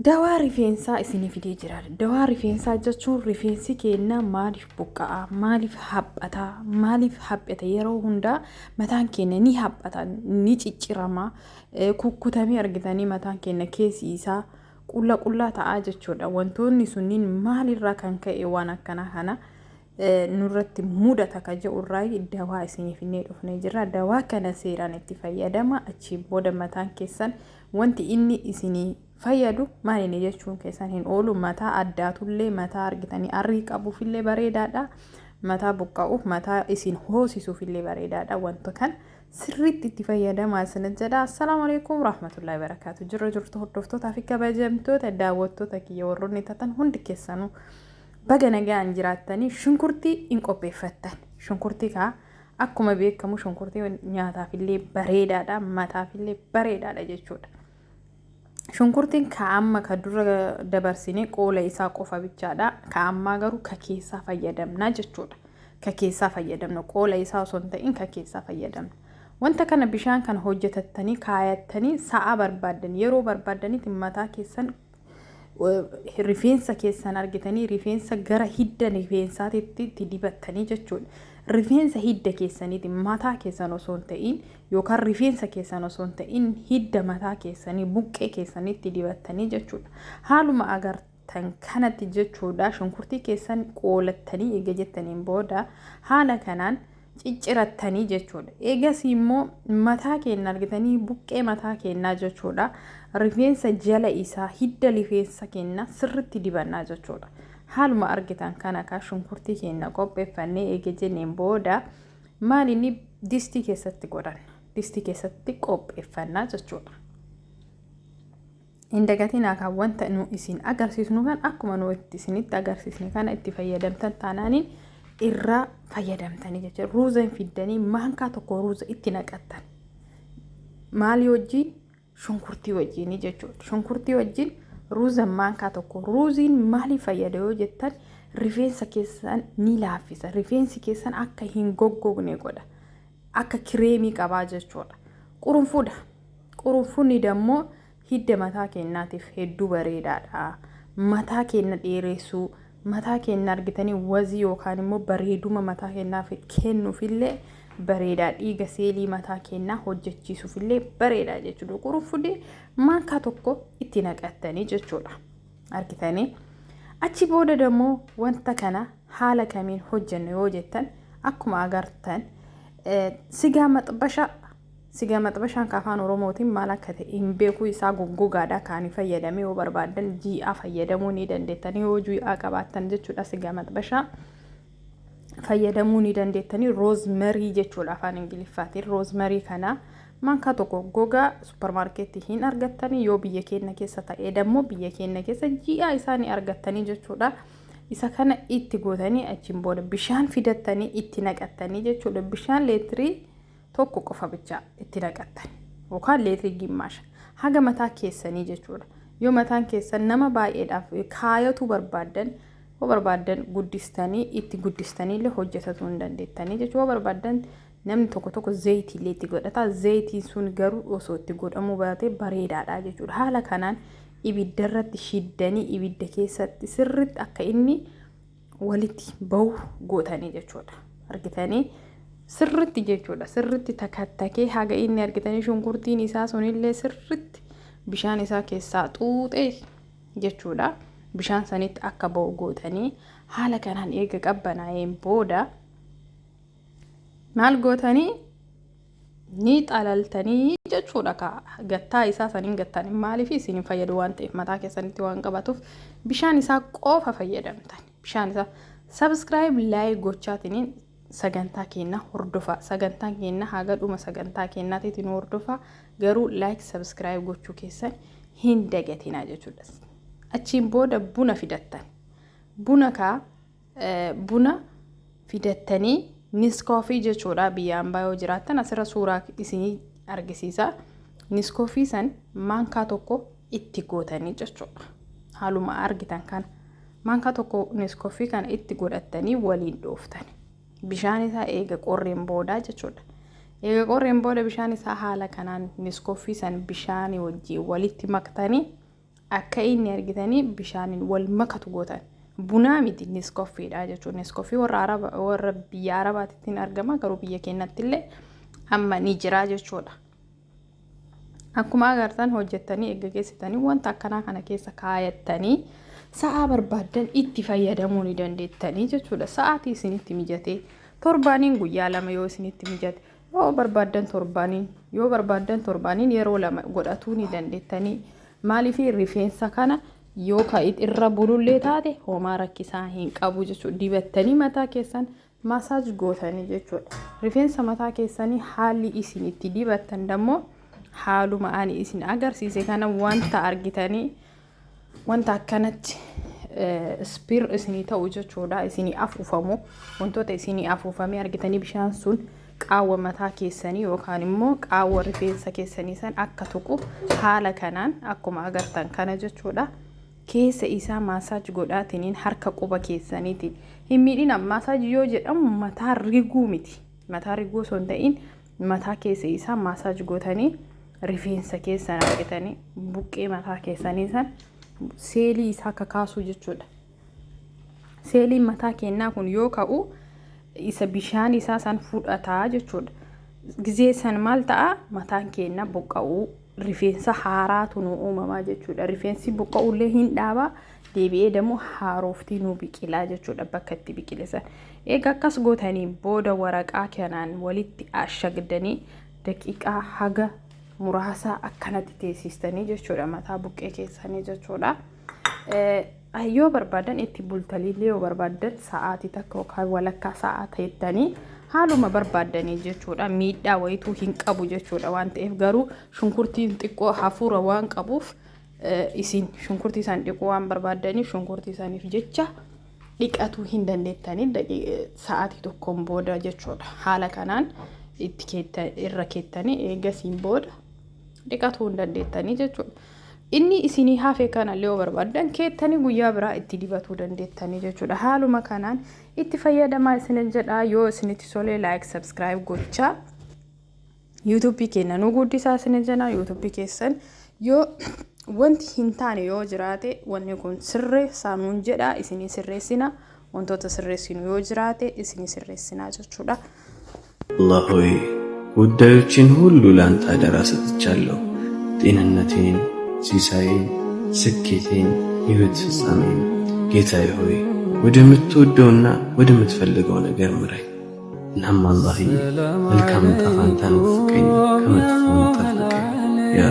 Dawaa rifeensaa isinii fidee jira. Dawaa rifeensaa jechuun rifeensi keenya maaliif buqqa'a, maaliif haphataa, maaliif haphata yeroo hundaa mataan keenya ni haphata, ni ciccirama, kukkutamee argitanii mataan keenya keessi isaa qullaa ta'aa jechuudha. Wantoonni sunniin maalirraa kan ka'e waan akkanaa kana nurratti mudata ka jedhurraa dawaa isinii fidee dhufnee jira. Dawaa kana seeraan itti fayyadama. Achiin booda mataan keessan wanti inni isinii fayyadu maaliin jechuun keessan hin oolu. Mataa addaatullee mataa argitanii arrii qabuufillee bareedaadha. Mataa buqqa'uuf mataa isin hoosisuufillee bareedaadha. Wanta kan sirriitti itti fayyadamaa isin jedha. Assalaamu alaykum rahmatullahi barakatuh. Jirtu hordoftootaa fi kabajamtoota daawwattoota kiyya warroonni tatan hundi keessanuu baga nagaan jiraattanii shunkurtii hin qopheeffattan. Shunkurtii kaa akkuma beekamu shunkurtii nyaataafillee bareedaadha, mataafillee bareedaadha jechuudha. Shunkurtiin ka'amma ka dura dabarsine qoola isaa qofa bichaadha. Ka'ammaa garuu ka keessaa fayyadamna jechuudha. Ka keessaa fayyadamna qoola isaa osoo hin ta'in ka keessaa fayyadamna. Wanta kana bishaan kana hojjetattanii kaayattanii sa'a barbaadan yeroo barbaadanitti mataa keessan rifeensa keessan argitanii rifeensa gara hidda rifeensaatitti itti dibattanii jechuudha. Rifeensa hidda keessaniiti mataa keessan osoo hin ta'in yookaan rifeensa keessan osoo hin ta'in hidda mataa keessanii buqqee keessanitti dibattanii jechuudha. Haaluma agartan kanatti jechuudha. Shunkurtii keessan qoolattanii eega jettaniin booda haala kanaan ciccirattanii jechuudha. Eegas immoo mataa keenya argitanii buqqee mataa keenyaa jechuudha. Rifeensa jala isaa hidda rifeensa keenya sirriitti dibannaa jechuudha. Haaluma argitan kana ka shunkurtii keenya qopheeffannee eega jenneen booda maalinni distii keessatti godhanna. Distii keessatti qopheeffannaa jechuudha. Indagatiin kan wanta nu isin agarsiisnu kan akkuma nu isinitti agarsiisne kana itti fayyadamtan taanaaniin irraa fayyadamtanii jechuudha. Ruuza hin fiddanii maankaa tokko ruuza itti naqattan. Maali wajjin? Shunkurtii wajjin jechuudha. Shunkurtii wajjin ruuza maankaa tokko. Ruuziin maali fayyada yoo jettan rifeensa keessan ni laaffisa. Rifeensi keessan akka hin goggogne godha. Akka kireemii qabaa jechuudha. Qurunfuudha. Qurunfuudni dammoo hidda mataa keenyaatiif hedduu bareedaadha. Mataa keenya dheeressuu, mataa keenya argitanii wazii yookaan immoo bareeduma mataa keenyaaf kennuufillee bareedaa. Dhiiga seelii mataa keenyaa hojjechiisuufillee bareedaa jechuudha. Qurunfuudni maankaa tokko itti naqattanii jechuudha. Argitanii achi booda dammoo wanta kana haala kamiin hojjennu yoo jettan akkuma agartan sigaa maxxabashaan afaan oromootiin maal akka ta'e hin beeku. Isaa goggogaadha kan fayyadame yoo barbaadan ji'aa fayyadamuu ni dandeettanii yoo ji'aa qabaattan jechuudha. Sigaa maxxabashaa fayyadamuu ni dandeettanii. Roozmerii jechuudha afaan ingiliffaatiin. Roozmerii kana maankaa tokko gogaa supermarkeetii hin argattanii yoo biyya keenya keessa ta'ee dammoo biyya keenya keessa ji'aa isaanii argattanii jechuudha. Isa kana itti gootanii achiin booda bishaan fidattanii itti naqattanii jechuudha. Bishaan leetirii tokko qofa bicha itti naqattan yookaan leetirii gimmaasha haga mataa keessanii jechuudha. Yoo mataan keessan nama baay'eedhaaf kaayatu barbaadan guddistanii itti guddistaniillee hojjetatu hin dandeettanii jechuudha. Barbaadan namni tokko zayitiillee itti godhata. Zayitiin sun garuu osoo itti godhamuu baatee bareedaadha jechuudha. Haala kanaan ibidda irratti shiddanii ibidda keessatti sirriitti akka inni walitti bahu gootanii jechuudha. Argitanii sirriitti jechuudha. Sirriitti takattakee haga inni argitanii shunkurtiin isaa sunillee sirriitti bishaan isaa keessaa xuuxee jechuudha. Bishaan sanitti akka bahu gootanii haala kanaan eega qabbanaa'een booda maal gootanii ni xalaltanii jechuudha. Gattaa isaa saniin gattan maaliif isin fayyadu waan ta'eef mataa keessanitti waan qabatuuf bishaan isaa qofa fayyadamtan. Bishaan isaa subscribe like gochaatiniin sagantaa keenya hordofa. Sagantaan keenya haga dhuma sagantaa keenyaatiitiin hordofa. Garuu like subscribe gochuu keessan hin dagatinaa jechuudha. Achiin booda buna fidattan. Buna fidattanii Niskoofii jechuudha. Biyya ambaa yoo jiraattan asirra suuraa isinii argisiisa. Niskoofii san maankaa tokko itti gootanii jechuudha. Haaluma argitan kana maankaa tokko niskoofii kana itti godhattanii waliin dhooftani. Bishaan isaa eega qorreen booda jechuudha. Eega qorreen booda bishaan isaa haala kanaan niskoofii san bishaan wajjin walitti maktanii akka inni argitanii bishaaniin wal makatu gootan. Bunaa miti Nescafeedha jechuudha. Nescafe warra biyya Arabaattiin argama garuu biyya keenyatti illee amma ni jira jechuudha. Akkuma agartan hojjettanii eeggageessitanii wanta akkanaa kana keessa kaayattanii sa'a barbaadan itti fayyadamuu ni dandeettanii jechuudha. Sa'aatii isinitti mijate torbaaniin guyyaa lama yoo isinitti mijate yoo barbaadan torbaaniin yeroo lama godhatuu ni dandeettanii. Maaliif rifeensa kana yoo ka'it irra bulullee taate homaa rakkisaa hin qabu jechuudha. Dibattanii mataa keessan masaaj gootanii jechuudha. Rifeensa mataa keessanii haalli isin itti dibattan dammoo haaluma ani isin agarsiise kana wanta argitanii wanta akkanatti spir isinii ta'u jechuudha. Isinii afuufamu wantoota isinii afuufamee argitanii bishaan sun qaawwa mataa keessanii yookaan immoo qaawwa rifeensa keessanii san akka tuqu haala kanaan akkuma agartan kana jechuudha. Keessa isaa masaaj godhaatiniin harka quba keessaniitiin hin miidhina. Masaaj yoo jedhamu mataa riguu miti. Mataa riguu osoo hin ta'in mataa keessa isaa masaaj gootanii rifeensa keessan argitanii buqqee mataa keessanii san seelii isaa kakaasuu jechuudha. Seeliin mataa keenyaa kun yoo ka'u isa bishaan isaa san fudhataa jechuudha. Gizee san maal ta'a mataan keenya buqqa'uu rifeensa haaraatu nu uumamaa jechuudha. Rifeensi buqqa'ullee hin dhaaba deebi'ee dammoo haaroftii nu biqilaa jechuudha bakka itti biqilisan. Egaa akkas gootanii booda waraqaa kanaan walitti ashagdanii daqiiqaa haga muraasa akkanatti teessistanii jechuudha mataa buqqee keessanii jechuudha. Yoo barbaadan itti bultanii yoo barbaadan sa'aatii takka yookaan walakkaa sa'aa ta'ettanii haaluma barbaadanii jechuudha. Miidhaa wayituu hin qabu jechuudha waan ta'eef garuu shunkurtiin xiqqoo hafuura waan qabuuf isin shunkurtii san dhiquu waan barbaadaniif shunkurtii saniif jecha dhiqatuu hin dandeettanii sa'aatii tokkoon booda jechuudha. Haala kanaan itti irra keettanii eegasiin booda dhiqatuu hin dandeettanii jechuudha. Inni isinii hafe kana yoo barbaadan keettanii guyyaa biraa itti dibatuu dandeettanii jechuudha. Haaluma kanaan itti fayyadamaa isinin jedha. Yoo isinitti tolee like subscribe gochaa YouTube keenya nu guddisaa isinin jedha. YouTube keessan yoo wanti hin taane yoo jiraate wanni kun sirreessaa nuun jedha. Isinii sirreessina wantoota sirreessinu yoo jiraate isinii sirreessinaa jechuudha. አላህ ሆይ ጉዳዮችን ሁሉ ላንተ አደራ ሰጥቻለሁ። ጤንነቴን፣ ሲሳይን፣ ስኬቴን፣ ሕይወት ፍጻሜን ጌታዬ ሆይ ወደምትወደውና ወደምትፈልገው ነገር ምራኝ። እናም አላህዬ መልካም ዕጣ ፈንታን ወፍቀኝ፣ ከመጥፎ ጠብቀኝ ያ